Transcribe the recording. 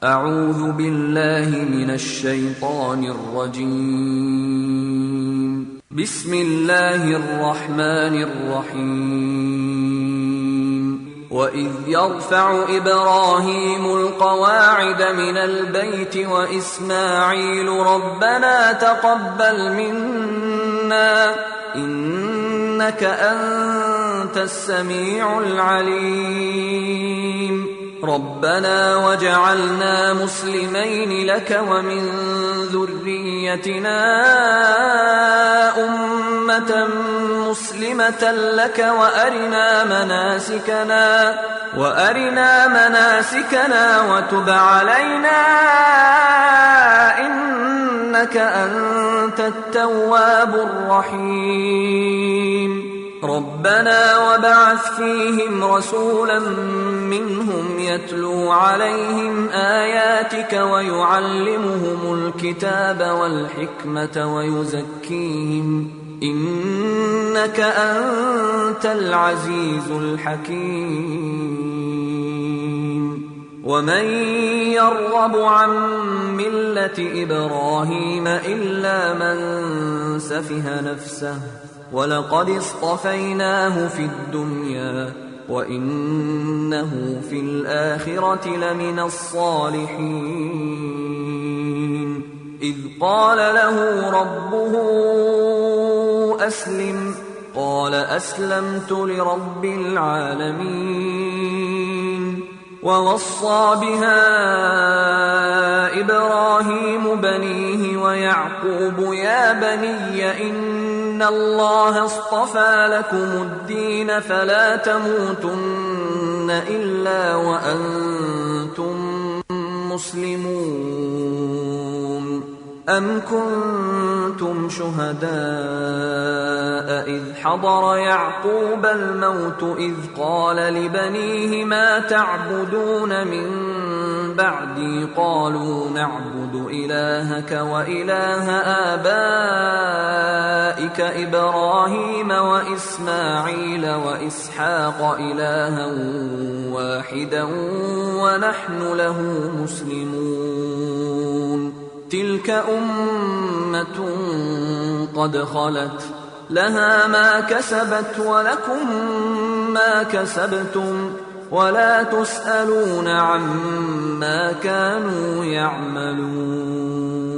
أعوذ بالله من الشيطان الرجيم. بسم الله الرحمن الرحيم. وإذ يرفع إبراهيم القواعد من البيت وإسماعيل ربنا تقبل منا إنك أنت السميع العليم. ربنا وجعلنا مسلمين لك ومن ذريتنا أمة مسلمة لك وأرنا مناسكنا وتب علينا إنك أنت التواب الرحيم. ربنا وابعث فيهم رسولا منهم يتلو عليهم آياتك ويعلمهم الكتاب والحكمة ويزكيهم إنك أنت العزيز الحكيم. ومن يرغب عن ملة إبراهيم إلا من سفه نفسه ولقد اصطفيناه في الدنيا وإنه في الآخرة لمن الصالحين. إذ قال له ربه أسلم قال أسلمت لرب العالمين. ووصى بها إبراهيم بنيه ويعقوب يا بني إن الله اصطفى لكم الدين فلا تموتن إلا وأنتم مسلمون. أم كنتم شهداء إذ حضر يعقوب الموت إذ قال لبنيه ما تعبدون من بعدي قالوا نعبد إلهك وإله آبائك إبراهيم وإسماعيل وإسحاق إلها واحدا ونحن له مسلمون. تلك أمة قد خلت لها ما كسبت ولكم ما كسبتم ولا تسألون عما كانوا يعملون.